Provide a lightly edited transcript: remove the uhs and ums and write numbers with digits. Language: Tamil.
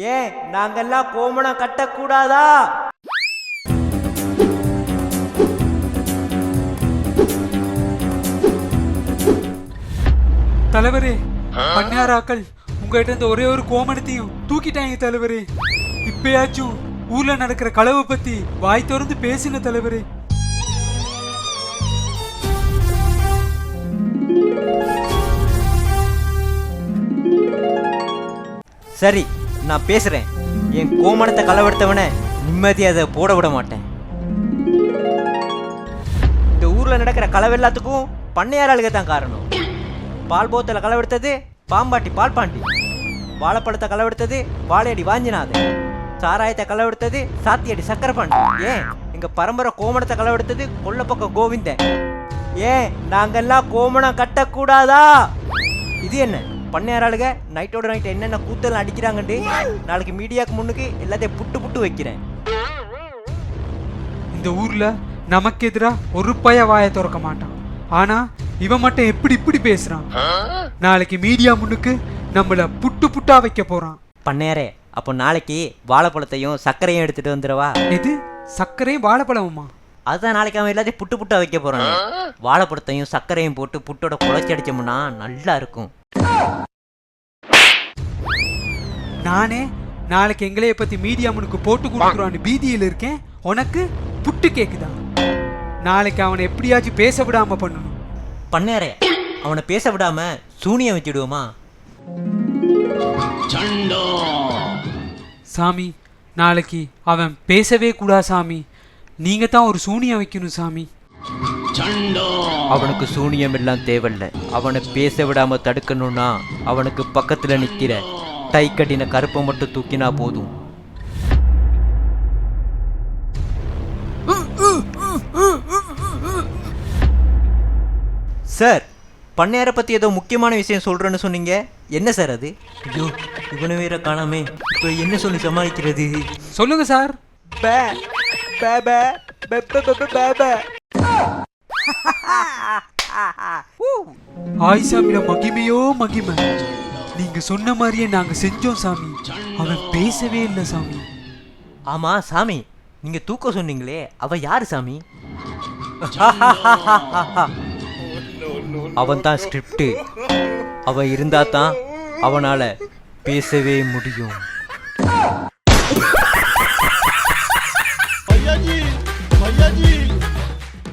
ஏன் நாங்கெல்லாம் கோமணம் கட்டக்கூடாதா? தலைவரே, பண்ணாராக்கள் உங்ககிட்ட இருந்த ஒரே ஒரு கோமணத்தையும் தூக்கிட்டாங்க தலைவரே. இப்பயாச்சும் ஊர்ல நடக்கிற களவை பத்தி வாய் திறந்து பேசின தலைவரே. சரி, நான் பேசுறேன். என் கோமணத்தை களவெடுத்தவனை நிம்மதியை அதை போட விட மாட்டேன். இந்த ஊர்ல நடக்கிற களவெல்லாத்துக்கும் பண்ணையாராளுக தான் காரணம். பால் போத்தலை களவெடுத்தது பாம்பாட்டி பால்பாண்டி, வாழைப்பழத்தை களவெடுத்தது வாழையடி வாஞ்சிநாதன், சாராயத்தை களவெடுத்தது சாத்தியடி சக்கரபாண்டி, ஏன் எங்க பரம்பரை கோமணத்தை களவெடுத்தது கொல்லப்பக்கம் கோவிந்தன். ஏன் நாங்கெல்லாம் கோமணம் கட்டக்கூடாதா? இது என்ன பண்ணையாராளுக நைட்டோட நைட் என்னென்ன கூத்தெல்லாம் அடிக்கிறாங்கண்டு நாளைக்கு மீடியாவுக்கு முன்னுக்கு எல்லாத்தையும் புட்டு புட்டு வைக்கிறேன். இந்த ஊர்ல நமக்கு எதிரா ஒரு பய வாயை திறக்க மாட்டான். ஆனா இவன் மட்டும் எப்படி இப்படி பேசுறான்? நாளைக்கு மீடியா முன்னுக்கு நம்மள புட்டு புட்டா வைக்க போறான். பண்ணையாரே, அப்போ நாளைக்கு வாழைப்பழத்தையும் சர்க்கரையும் எடுத்துட்டு வந்துடுவா. எது சர்க்கரையும் வாழைப்பழமுமா? அதுதான் நாளைக்கு அவன் எல்லாத்தையும் புட்டு புட்டா வைக்க போறான். வாழைப்பழத்தையும் சர்க்கரையும் போட்டு புட்டோட குழச்சி அடிச்சோம்னா நல்லா இருக்கும். நானே நாளைக்கு எங்களைய பத்தி மீடியா முன்னுக்கு போட்டு கொடுக்குறான்னு பீதியில் இருக்கேன். உனக்கு புட்டு கேக்குதா? நாளைக்கு அவனை எப்படியாச்சும் பேச விடாம பண்ணணும். பண்ணையாரே, அவனை பேச விடாம சூனியம் வச்சுடுவோமா? சாமி, நாளைக்கு அவன் பேசவே கூடா சாமி. நீங்க தான் ஒரு சூனியம் வைக்கணும் சாமி. அவனுக்கு சூனியம் எல்லாம் தேவையில்ல. அவனை பேச விடாம தடுக்கணும்னா அவனுக்கு பக்கத்துல நிக்கிற டை கட்டின கருப்பை மட்டும் தூக்கினா போதும். சார், பண்ணையாரை பத்தி ஏதோ முக்கியமான விஷயம் சொல்றேன்னு சொன்னீங்க. என்ன சார் அது? ஐயோ, இவனை வேற காணாமே. இப்போ என்ன சொல்லி சமாளிக்கிறது? சொல்லுங்க சார். ஆயிஷாமில மகிமையோ மகிமை. நீங்க சொன்ன மாதிரியே நாங்க செஞ்சோம் சாமி. அவன் பேசவே இல்லை சாமி. ஆமா சாமி, நீங்க தூக்க சொன்னீங்களே, அவ யாரு சாமி? அவன் தான் ஸ்கிரிப்ட். அவன் இருந்தா தான் அவனால பேசவே முடியும். भैया जी